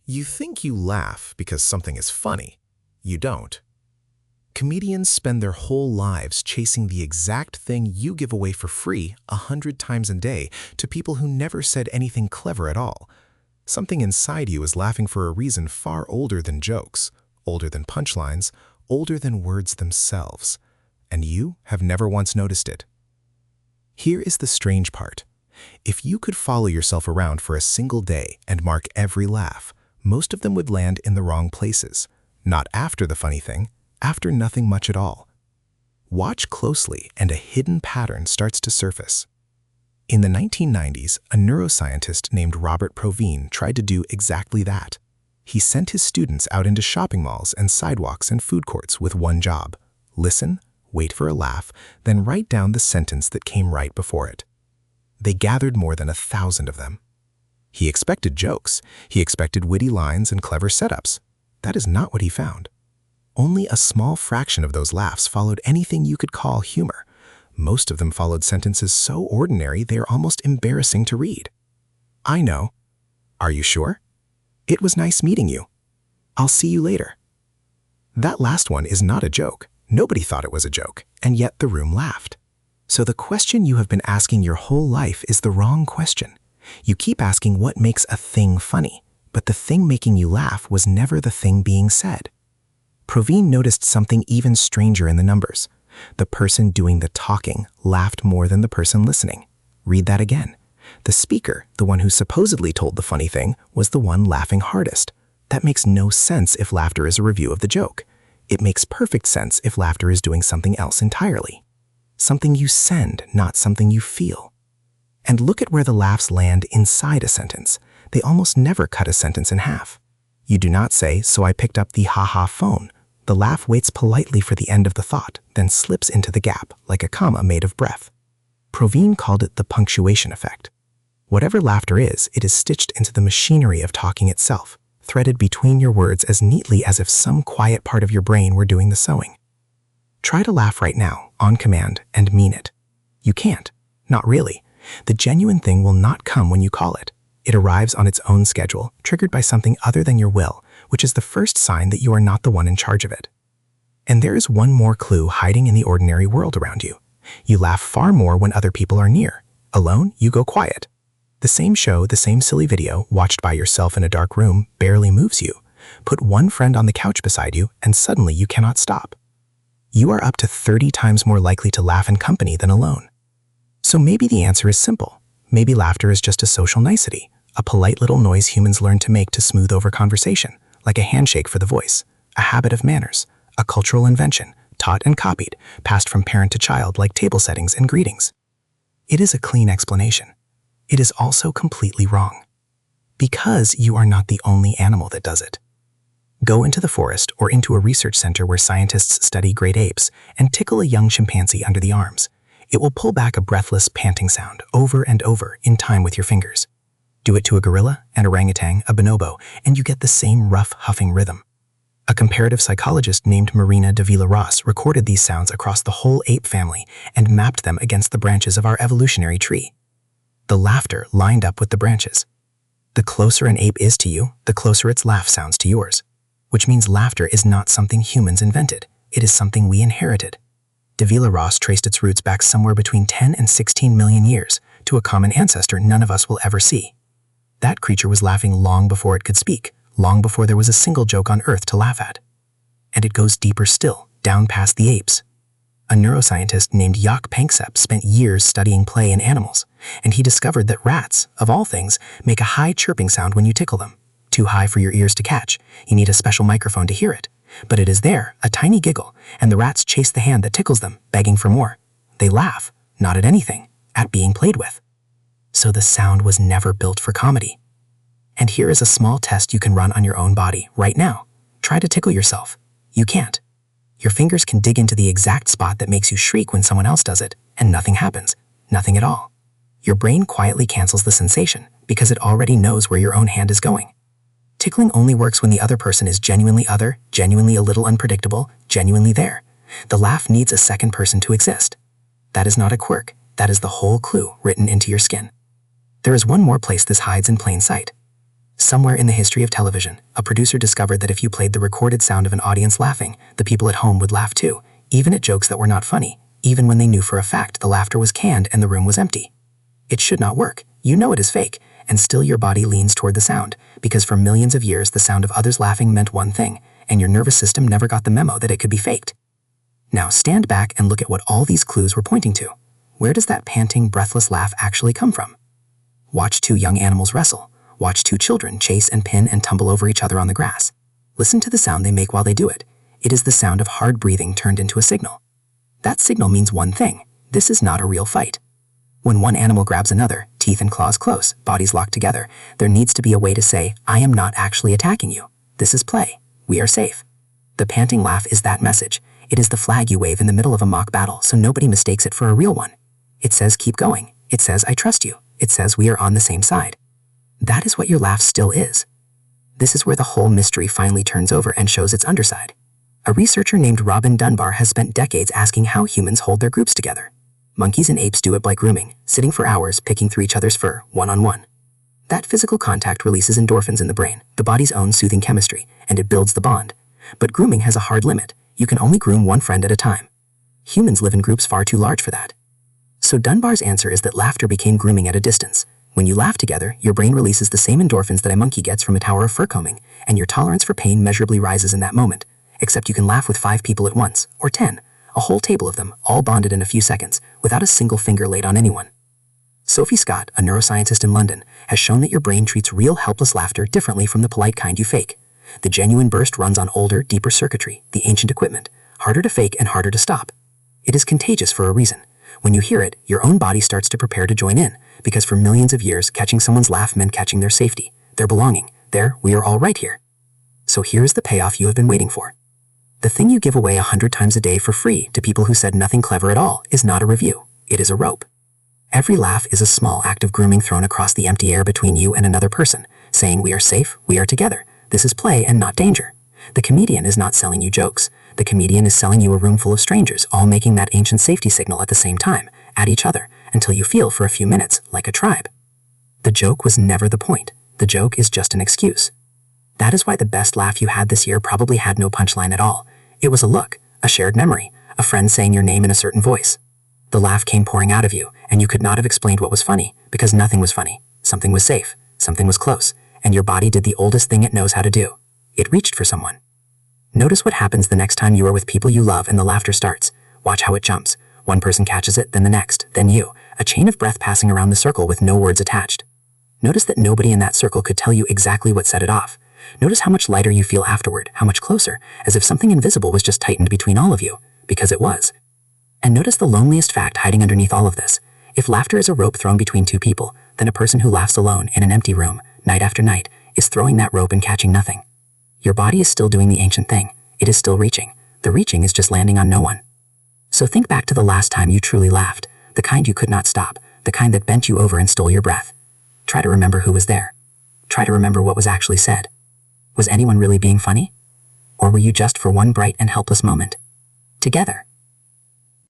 You think you laugh because something is funny. You don't. Comedians spend their whole lives chasing the exact thing you give away for free 100 times a day to people who never said anything clever at all. Something inside you is laughing for a reason far older than jokes, older than punchlines, older than words themselves. And you have never once noticed it. Here is the strange part. If you could follow yourself around for a single day and mark every laugh, most of them would land in the wrong places. Not after the funny thing, after nothing much at all. Watch closely and a hidden pattern starts to surface. In the 1990s, a neuroscientist named Robert Provine tried to do exactly that. He sent his students out into shopping malls and sidewalks and food courts with one job: listen, wait for a laugh, then write down the sentence that came right before it. They gathered more than 1,000 of them. He expected jokes. He expected witty lines and clever setups. That is not what he found. Only a small fraction of those laughs followed anything you could call humor. Most of them followed sentences so ordinary they are almost embarrassing to read. I know. Are you sure? It was nice meeting you. I'll see you later. That last one is not a joke. Nobody thought it was a joke, and yet the room laughed. So the question you have been asking your whole life is the wrong question. You keep asking what makes a thing funny, but the thing making you laugh was never the thing being said. Provine noticed something even stranger in the numbers. The person doing the talking laughed more than the person listening. Read that again. The speaker, the one who supposedly told the funny thing, was the one laughing hardest. That makes no sense if laughter is a review of the joke. It makes perfect sense if laughter is doing something else entirely. Something you send, not something you feel. And look at where the laughs land inside a sentence. They almost never cut a sentence in half. You do not say, "So I picked up the ha-ha phone." The laugh waits politely for the end of the thought, then slips into the gap, like a comma made of breath. Provine called it the punctuation effect. Whatever laughter is, it is stitched into the machinery of talking itself, threaded between your words as neatly as if some quiet part of your brain were doing the sewing. Try to laugh right now, on command, and mean it. You can't. Not really. The genuine thing will not come when you call it. It arrives on its own schedule, triggered by something other than your will, which is the first sign that you are not the one in charge of it. And there is one more clue hiding in the ordinary world around you. You laugh far more when other people are near. Alone, you go quiet. The same show, the same silly video, watched by yourself in a dark room, barely moves you. Put one friend on the couch beside you, and suddenly you cannot stop. You are up to 30 times more likely to laugh in company than alone. So maybe the answer is simple. Maybe laughter is just a social nicety, a polite little noise humans learn to make to smooth over conversation, like a handshake for the voice, a habit of manners, a cultural invention, taught and copied, passed from parent to child like table settings and greetings. It is a clean explanation. It is also completely wrong. Because you are not the only animal that does it. Go into the forest or into a research center where scientists study great apes and tickle a young chimpanzee under the arms. It will pull back a breathless, panting sound over and over in time with your fingers. Do it to a gorilla, an orangutan, a bonobo, and you get the same rough, huffing rhythm. A comparative psychologist named Marina de Villa-Ross recorded these sounds across the whole ape family and mapped them against the branches of our evolutionary tree. The laughter lined up with the branches. The closer an ape is to you, the closer its laugh sounds to yours, which means laughter is not something humans invented. It is something we inherited. De Villa-Ross traced its roots back somewhere between 10 and 16 million years to a common ancestor none of us will ever see. That creature was laughing long before it could speak, long before there was a single joke on Earth to laugh at. And it goes deeper still, down past the apes. A neuroscientist named Jaak Panksepp spent years studying play in animals, and he discovered that rats, of all things, make a high chirping sound when you tickle them. Too high for your ears to catch. You need a special microphone to hear it. But it is there, a tiny giggle, and the rats chase the hand that tickles them, begging for more. They laugh, not at anything, at being played with. So the sound was never built for comedy. And here is a small test you can run on your own body right now. Try to tickle yourself. You can't. Your fingers can dig into the exact spot that makes you shriek when someone else does it, and nothing happens. Nothing at all. Your brain quietly cancels the sensation because it already knows where your own hand is going. Tickling only works when the other person is genuinely other, genuinely a little unpredictable, genuinely there. The laugh needs a second person to exist. That is not a quirk. That is the whole clue written into your skin. There is one more place this hides in plain sight. Somewhere in the history of television, a producer discovered that if you played the recorded sound of an audience laughing, the people at home would laugh too, even at jokes that were not funny, even when they knew for a fact the laughter was canned and the room was empty. It should not work. You know it is fake, and still your body leans toward the sound, because for millions of years the sound of others laughing meant one thing, and your nervous system never got the memo that it could be faked. Now stand back and look at what all these clues were pointing to. Where does that panting, breathless laugh actually come from? Watch two young animals wrestle. Watch two children chase and pin and tumble over each other on the grass. Listen to the sound they make while they do it. It is the sound of hard breathing turned into a signal. That signal means one thing: this is not a real fight. When one animal grabs another, teeth and claws close, bodies locked together, there needs to be a way to say, I am not actually attacking you. This is play. We are safe. The panting laugh is that message. It is the flag you wave in the middle of a mock battle so nobody mistakes it for a real one. It says keep going. It says I trust you. It says we are on the same side. That is what your laugh still is. This is where the whole mystery finally turns over and shows its underside. A researcher named Robin Dunbar has spent decades asking how humans hold their groups together. Monkeys and apes do it by grooming, sitting for hours picking through each other's fur, one-on-one. That physical contact releases endorphins in the brain, the body's own soothing chemistry, and it builds the bond. But grooming has a hard limit. You can only groom one friend at a time. Humans live in groups far too large for that. So Dunbar's answer is that laughter became grooming at a distance. When you laugh together, your brain releases the same endorphins that a monkey gets from a tower of fur combing, and your tolerance for pain measurably rises in that moment. Except you can laugh with 5 people at once, or 10, a whole table of them, all bonded in a few seconds, without a single finger laid on anyone. Sophie Scott, a neuroscientist in London, has shown that your brain treats real helpless laughter differently from the polite kind you fake. The genuine burst runs on older, deeper circuitry, the ancient equipment, harder to fake and harder to stop. It is contagious for a reason. When you hear it, your own body starts to prepare to join in, because for millions of years, catching someone's laugh meant catching their safety, their belonging, their we are all right here. So here's the payoff you have been waiting for. The thing you give away 100 times a day for free to people who said nothing clever at all is not a review. It is a rope. Every laugh is a small act of grooming thrown across the empty air between you and another person, saying we are safe, we are together. This is play and not danger. The comedian is not selling you jokes. The comedian is selling you a room full of strangers, all making that ancient safety signal at the same time, at each other, until you feel for a few minutes like a tribe. The joke was never the point. The joke is just an excuse. That is why the best laugh you had this year probably had no punchline at all. It was a look, a shared memory, a friend saying your name in a certain voice. The laugh came pouring out of you, and you could not have explained what was funny, because nothing was funny. Something was safe, something was close, and your body did the oldest thing it knows how to do. It reached for someone. Notice what happens the next time you are with people you love and the laughter starts. Watch how it jumps. One person catches it, then the next, then you. A chain of breath passing around the circle with no words attached. Notice that nobody in that circle could tell you exactly what set it off. Notice how much lighter you feel afterward, how much closer, as if something invisible was just tightened between all of you, because it was. And notice the loneliest fact hiding underneath all of this. If laughter is a rope thrown between two people, then a person who laughs alone in an empty room, night after night, is throwing that rope and catching nothing. Your body is still doing the ancient thing. It is still reaching. The reaching is just landing on no one. So think back to the last time you truly laughed, the kind you could not stop, the kind that bent you over and stole your breath. Try to remember who was there. Try to remember what was actually said. Was anyone really being funny? Or were you just for one bright and helpless moment? Together.